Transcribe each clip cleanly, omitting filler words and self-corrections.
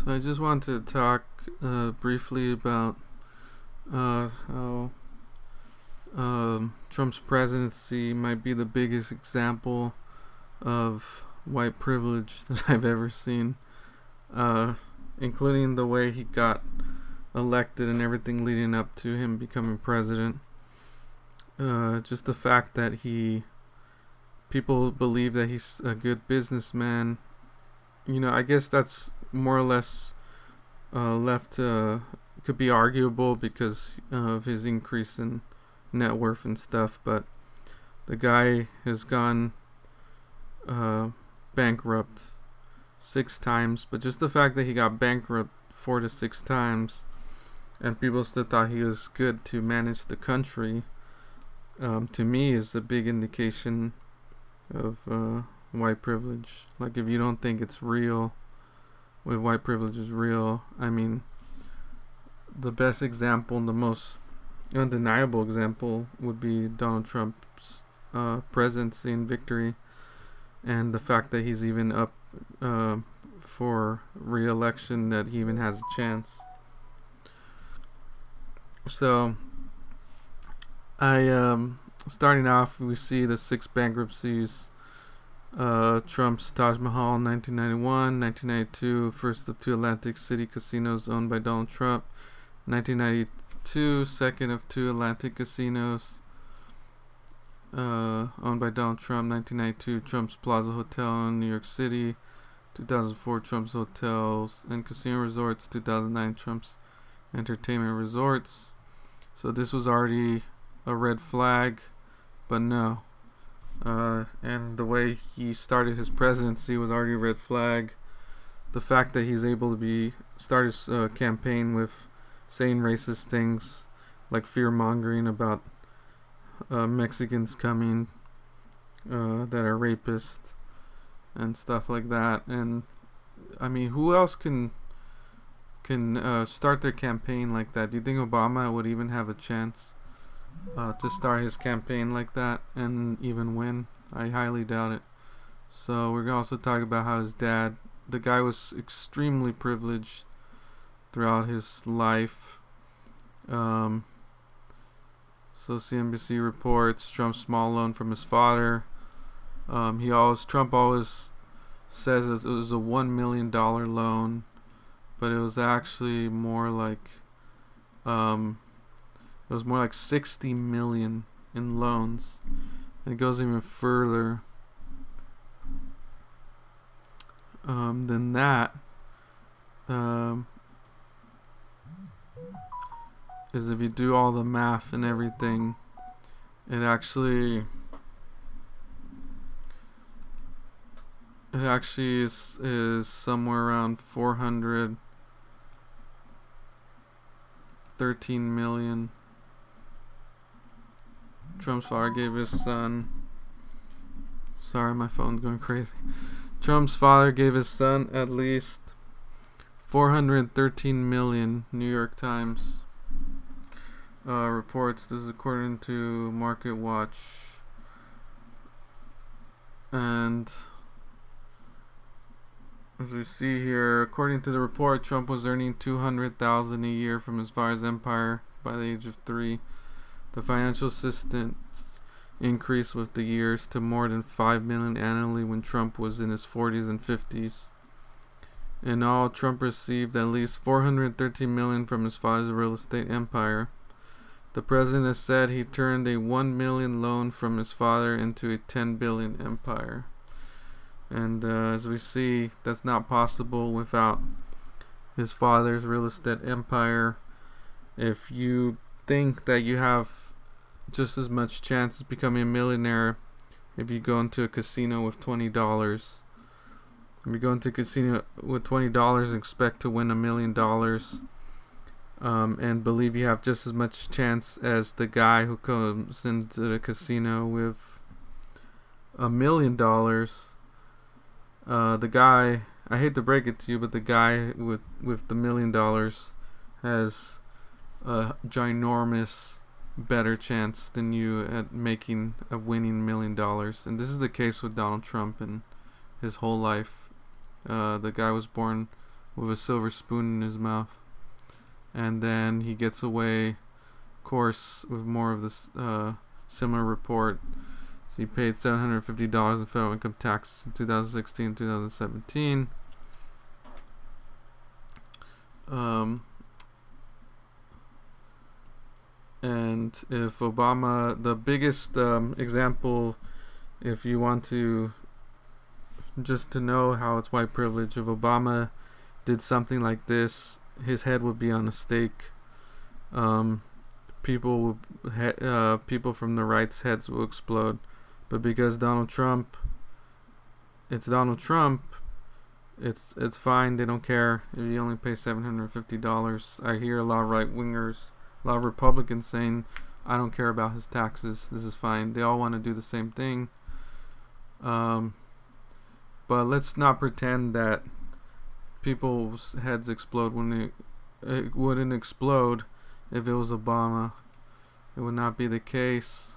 So I just want to talk briefly about how Trump's presidency might be the biggest example of white privilege that I've ever seen, uh, including the way he got elected and everything leading up to him becoming president. Just the fact that people believe that he's a good businessman. I guess that's more or less left could be arguable because of his increase in net worth and stuff, but the guy has gone bankrupt 6 times. But just the fact that he got bankrupt 4 to 6 times and people still thought he was good to manage the country, to me is a big indication of white privilege. Like, if you don't think it's real, if white privilege is real, I mean, the best example, the most undeniable example would be Donald Trump's presidency and victory, and the fact that he's even up for re-election, that he even has a chance. So starting off, we see the 6 bankruptcies. Trump's Taj Mahal in 1991, 1992, first of 2 Atlantic City casinos owned by Donald Trump, 1992, second of 2 Atlantic casinos owned by Donald Trump, 1992, Trump's Plaza Hotel in New York City, 2004, Trump's Hotels and Casino Resorts, 2009, Trump's Entertainment Resorts. So this was already a red flag, but no. And the way he started his presidency was already a red flag. The fact that he's able to start his campaign with saying racist things, like fear-mongering about Mexicans coming that are rapists and stuff like that. And I mean, who else can start their campaign like that? Do you think Obama would even have a chance to start his campaign like that and even win? I highly doubt it. So we're gonna also talk about how his dad, the guy was extremely privileged throughout his life. So CNBC reports Trump's small loan from his father. Trump always says it was a $1 million loan, but it was actually more like it was more like 60 million in loans. And it goes even further than that. Is if you do all the math and everything, it actually is somewhere around 413 million. Trump's father gave his son. Sorry, my phone's going crazy. Trump's father gave his son at least 413 million. New York Times reports. This is according to Market Watch. And as we see here, according to the report, Trump was earning $200,000 a year from his father's empire by the age of 3. The financial assistance increased with the years to more than $5 million annually when Trump was in his 40s and 50s. In all, Trump received at least $413 million from his father's real estate empire. The president has said he turned a $1 million loan from his father into a $10 billion empire. And as we see, that's not possible without his father's real estate empire. If you think that you have just as much chance of becoming a millionaire if you go into a casino with $20. If you go into a casino with $20 and expect to win $1 million, and believe you have just as much chance as the guy who comes into the casino with $1 million, the guy, I hate to break it to you, but the guy with the $1 million has a ginormous better chance than you at winning $1 million. And this is the case with Donald Trump and his whole life. The guy was born with a silver spoon in his mouth. And then he gets away, of course, with more of this similar report. So he paid $750 in federal income taxes in 2016 2017. And if Obama, the biggest example, if you want to just to know how it's white privilege, if Obama did something like this, his head would be on a stake. People from the right's heads will explode. But because it's Donald Trump, it's fine. They don't care if you only pay $750. I hear a lot of right wingers, a lot of Republicans saying, I don't care about his taxes. This is fine. They all want to do the same thing. But let's not pretend that people's heads explode when it wouldn't explode if it was Obama. It would not be the case.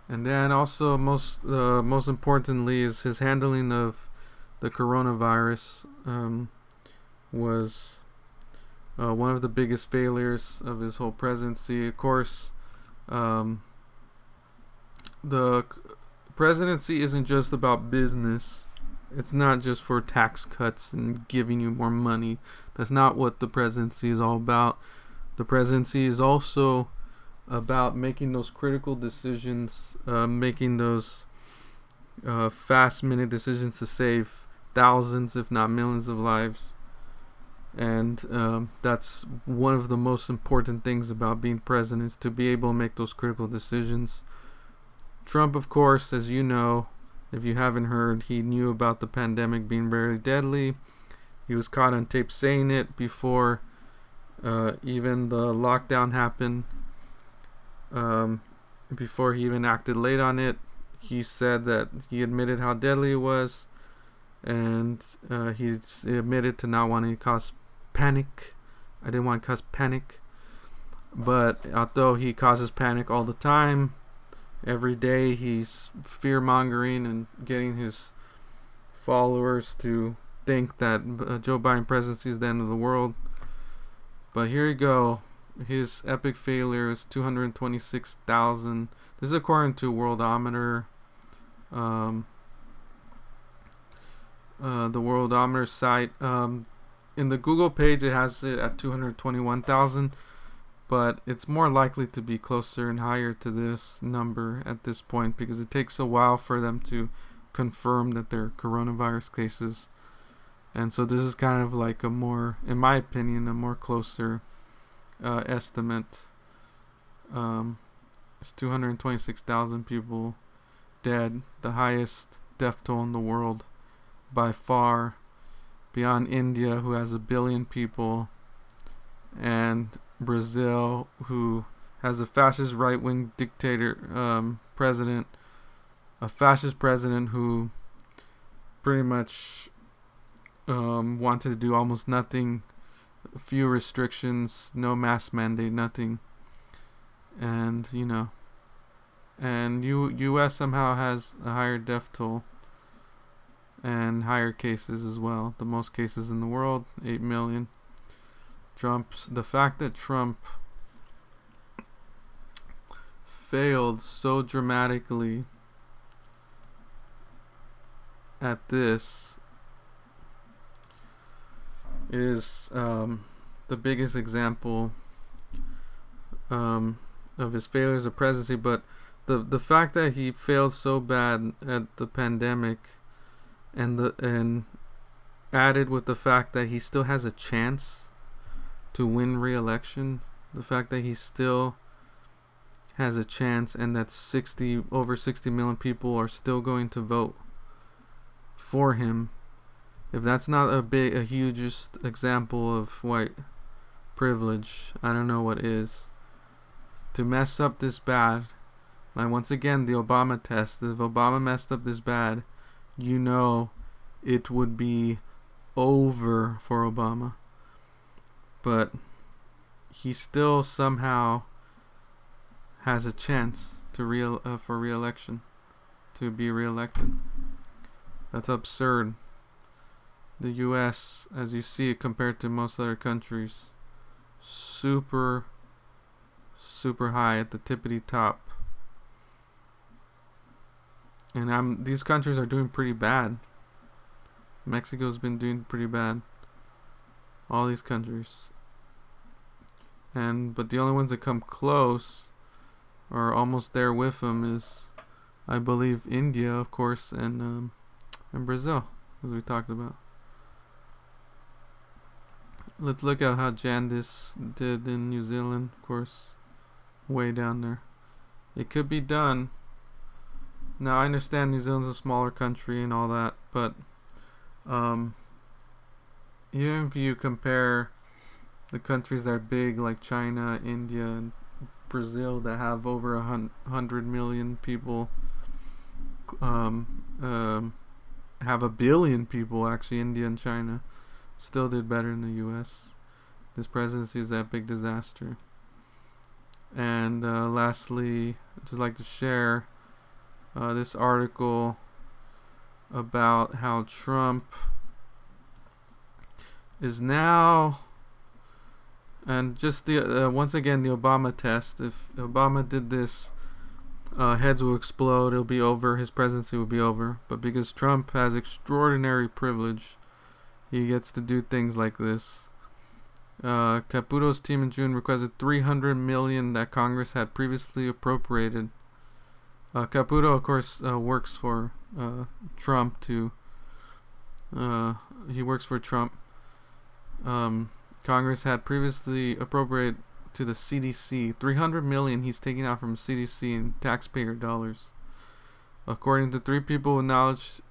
And then also most importantly is his handling of the coronavirus was one of the biggest failures of his whole presidency. Of course, the presidency isn't just about business. It's not just for tax cuts and giving you more money. That's not what the presidency is all about. The presidency is also about making those critical decisions, making those fast-minute decisions to save thousands, if not millions, of lives. And that's one of the most important things about being president, is to be able to make those critical decisions. Trump, of course, as you know, if you haven't heard, he knew about the pandemic being very deadly. He was caught on tape saying it before even the lockdown happened. Before he even acted late on it, he said that he admitted how deadly it was, and he admitted to not wanting to cause panic. I didn't want to cause panic, but although he causes panic all the time, every day he's fear-mongering and getting his followers to think that Joe Biden presidency is the end of the world. But here you go. His epic failure is 226,000. This is according to Worldometer. The Worldometer site. In the Google page, it has it at 221,000. But it's more likely to be closer and higher to this number at this point, because it takes a while for them to confirm that they're coronavirus cases. And so this is kind of like a more, in my opinion, a more closer estimate. It's 226,000 people dead, the highest death toll in the world by far, beyond India, who has 1 billion people, and Brazil, who has a fascist right-wing dictator president, a fascist president who pretty much wanted to do almost nothing, a few restrictions, no mask mandate, nothing. And and U.S. somehow has a higher death toll and higher cases as well, the most cases in the world, 8 million. The fact that Trump failed so dramatically at this is the biggest example of his failures of presidency. But the fact that he failed so bad at the pandemic, and added with the fact that he still has a chance to win re-election, the fact that he still has a chance, and that over 60 million people are still going to vote for him. If that's not a hugest example of white privilege, I don't know what is. To mess up this bad, like once again the Obama test. If Obama messed up this bad, it would be over for Obama. But he still somehow has a chance to for re-election, to be re-elected. That's absurd. the US, as you see it compared to most other countries, super high at the tippity top. And these countries are doing pretty bad. Mexico's been doing pretty bad. All these countries. But the only ones that come close or almost there with them is, I believe, India, of course, and Brazil, as we talked about. Let's look at how Jandis did in New Zealand, of course, way down there. It could be done. Now, I understand New Zealand's a smaller country and all that, but even if you compare the countries that are big, like China, India, and Brazil, that have over 100 million people, have 1 billion people, actually, India and China, still did better than the US. This presidency is that big disaster. And lastly, I'd just like to share this article about how Trump is now, and just the once again, the Obama test. If Obama did this, heads will explode, it'll be over, his presidency will be over. But because Trump has extraordinary privilege, he gets to do things like this. Caputo's team in June requested $300 million that Congress had previously appropriated. Caputo, of course, works for Trump too. He works for Trump. Congress had previously appropriated to the CDC $300 million he's taking out from CDC in taxpayer dollars. According to 3 people with knowledge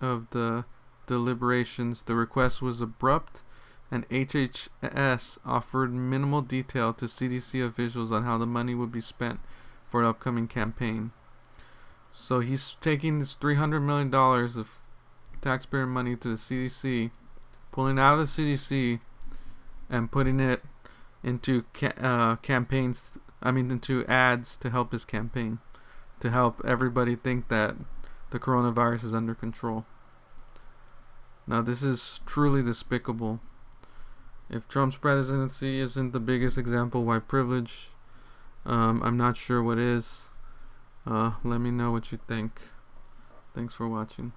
of the deliberations, the request was abrupt, and HHS offered minimal detail to CDC officials on how the money would be spent for an upcoming campaign. So he's taking this $300 million of taxpayer money to the CDC, pulling out of the CDC, and putting it into campaigns. Into ads to help his campaign, to help everybody think that the coronavirus is under control. Now, this is truly despicable. If Trump's presidency isn't the biggest example of white privilege, I'm not sure what is. Let me know what you think. Thanks for watching.